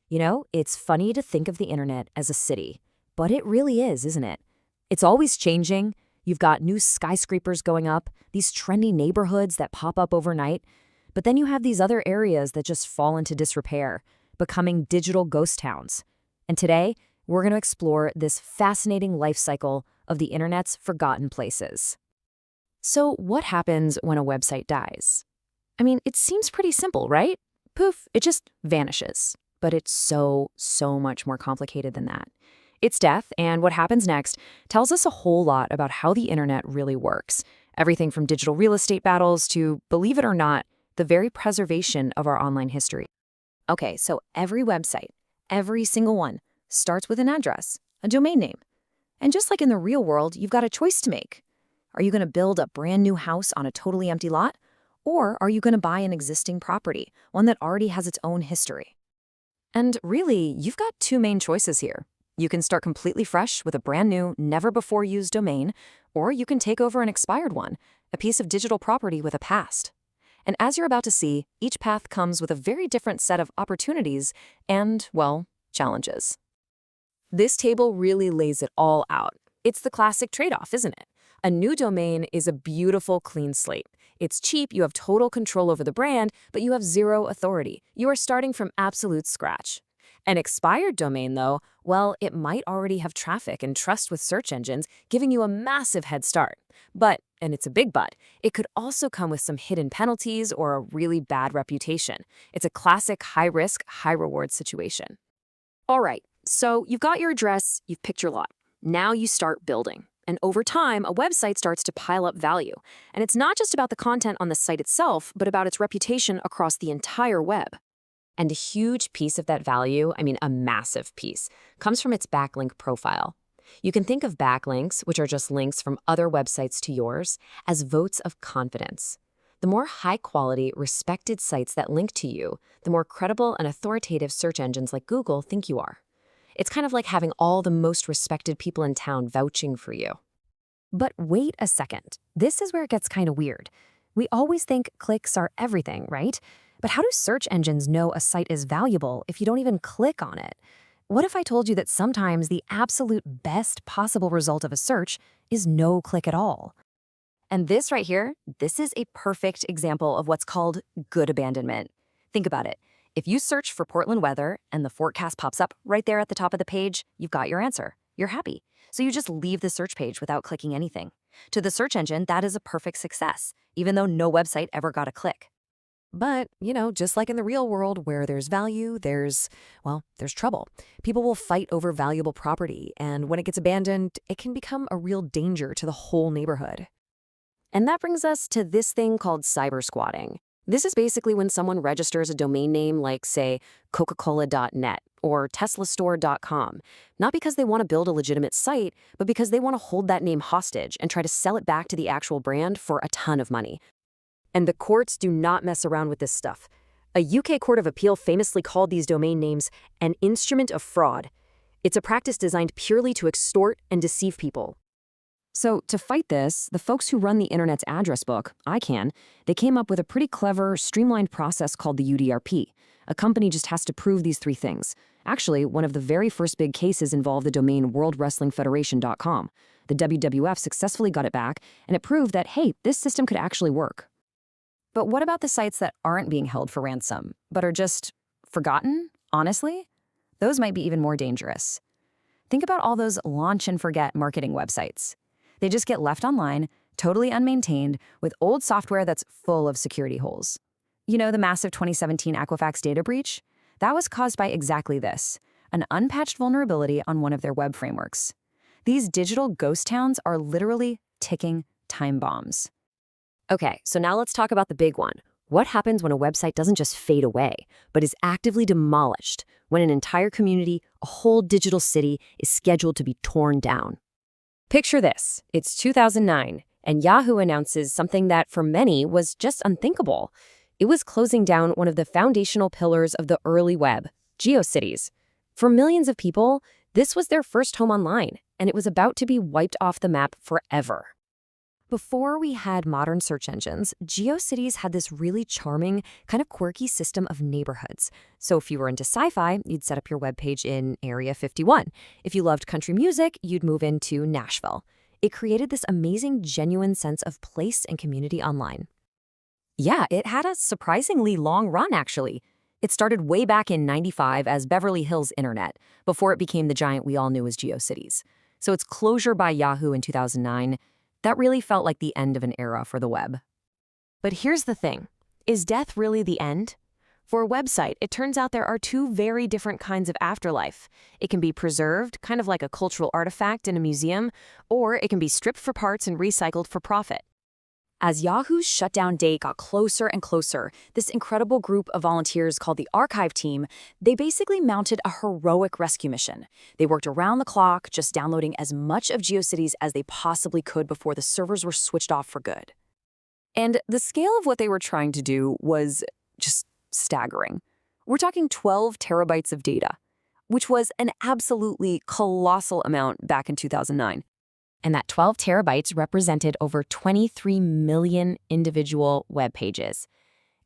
It's funny to think of the internet as a city, but it really is, isn't it? It's always changing. You've got new skyscrapers going up, these trendy neighborhoods that pop up overnight, but then you have these other areas that just fall into disrepair, becoming digital ghost towns. And today, we're going to explore this fascinating life cycle of the internet's forgotten places. So, what happens when a website dies? I mean, it seems pretty simple, right? Poof, it just vanishes. But it's so much more complicated than that. It's death, and what happens next tells us a whole lot about how the internet really works. Everything from digital real estate battles to, believe it or not, the very preservation of our online history. Okay, so every website, every single one, starts with an address, a domain name. And just like in the real world, you've got a choice to make. Are you going to build a brand new house on a totally empty lot? Or are you going to buy an existing property, one that already has its own history? And really, you've got two main choices here. You can start completely fresh with a brand new, never-before-used domain, or you can take over an expired one, a piece of digital property with a past. And as you're about to see, each path comes with a very different set of opportunities and, well, challenges. This table really lays it all out. It's the classic trade-off, isn't it? A new domain is a beautiful, clean slate. It's cheap, you have total control over the brand, but you have zero authority. You are starting from absolute scratch. An expired domain, though, well, it might already have traffic and trust with search engines, giving you a massive head start. But, and it's a big but, it could also come with some hidden penalties or a really bad reputation. It's a classic high-risk, high-reward situation. All right, so you've got your address, you've picked your lot. Now you start building. And over time, a website starts to pile up value. And it's not just about the content on the site itself, but about its reputation across the entire web. And a huge piece of that value, a massive piece, comes from its backlink profile. You can think of backlinks, which are just links from other websites to yours, as votes of confidence. The more high-quality, respected sites that link to you, the more credible and authoritative search engines like Google think you are. It's kind of like having all the most respected people in town vouching for you. But wait a second. This is where it gets kind of weird. We always think clicks are everything, right? But how do search engines know a site is valuable if you don't even click on it? What if I told you that sometimes the absolute best possible result of a search is no click at all? And this right here, this is a perfect example of what's called good abandonment. Think about it. If you search for Portland weather and the forecast pops up right there at the top of the page, you've got your answer. You're happy. So you just leave the search page without clicking anything. To the search engine, that is a perfect success, even though no website ever got a click. But, just like in the real world where there's value, there's trouble. People will fight over valuable property, and when it gets abandoned, it can become a real danger to the whole neighborhood. And that brings us to this thing called cyber squatting. This is basically when someone registers a domain name like, say, Coca-Cola.net or Teslastore.com, not because they want to build a legitimate site, but because they want to hold that name hostage and try to sell it back to the actual brand for a ton of money. And the courts do not mess around with this stuff. A UK Court of Appeal famously called these domain names an instrument of fraud. It's a practice designed purely to extort and deceive people. So to fight this, the folks who run the internet's address book, ICANN, they came up with a pretty clever, streamlined process called the UDRP. A company just has to prove these three things. Actually, one of the very first big cases involved the domain worldwrestlingfederation.com. The WWF successfully got it back, and it proved that, hey, this system could actually work. But what about the sites that aren't being held for ransom, but are just forgotten, honestly? Those might be even more dangerous. Think about all those launch and forget marketing websites. They just get left online, totally unmaintained, with old software that's full of security holes. You know the massive 2017 Equifax data breach? That was caused by exactly this, an unpatched vulnerability on one of their web frameworks. These digital ghost towns are literally ticking time bombs. Okay, so now let's talk about the big one. What happens when a website doesn't just fade away, but is actively demolished, when an entire community, a whole digital city, is scheduled to be torn down? Picture this. It's 2009, and Yahoo announces something that for many was just unthinkable. It was closing down one of the foundational pillars of the early web, GeoCities. For millions of people, this was their first home online, and it was about to be wiped off the map forever. Before we had modern search engines, GeoCities had this really charming, kind of quirky system of neighborhoods. So if you were into sci-fi, you'd set up your webpage in Area 51. If you loved country music, you'd move into Nashville. It created this amazing, genuine sense of place and community online. Yeah, it had a surprisingly long run, actually. It started way back in '95 as Beverly Hills Internet, before it became the giant we all knew as GeoCities. So its closure by Yahoo in 2009, that really felt like the end of an era for the web. But here's the thing. Is death really the end? For a website, it turns out there are two very different kinds of afterlife. It can be preserved, kind of like a cultural artifact in a museum, or it can be stripped for parts and recycled for profit. As Yahoo's shutdown date got closer and closer, this incredible group of volunteers called the Archive Team, they basically mounted a heroic rescue mission. They worked around the clock, just downloading as much of GeoCities as they possibly could before the servers were switched off for good. And the scale of what they were trying to do was just staggering. We're talking 12 terabytes of data, which was an absolutely colossal amount back in 2009. And that 12 terabytes represented over 23 million individual web pages.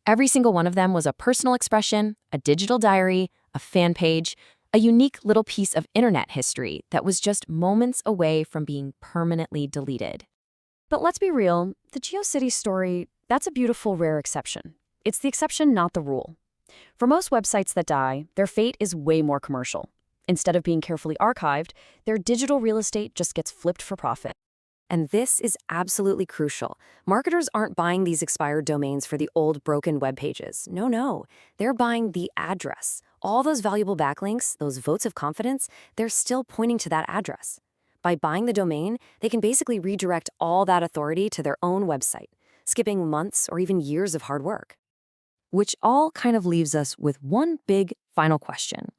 Every single one of them was a personal expression, a digital diary, a fan page, a unique little piece of internet history that was just moments away from being permanently deleted. But let's be real, the GeoCities story, that's a beautiful, rare exception. It's the exception, not the rule. For most websites that die, their fate is way more commercial. Instead of being carefully archived, their digital real estate just gets flipped for profit. And this is absolutely crucial. Marketers aren't buying these expired domains for the old broken web pages. No. They're buying the address. All those valuable backlinks, those votes of confidence, they're still pointing to that address. By buying the domain, they can basically redirect all that authority to their own website, skipping months or even years of hard work. Which all kind of leaves us with one big final question.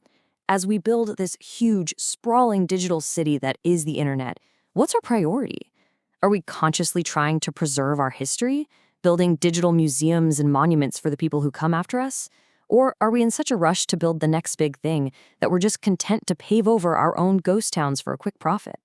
As we build this huge, sprawling digital city that is the internet, what's our priority? Are we consciously trying to preserve our history, building digital museums and monuments for the people who come after us? Or are we in such a rush to build the next big thing that we're just content to pave over our own ghost towns for a quick profit?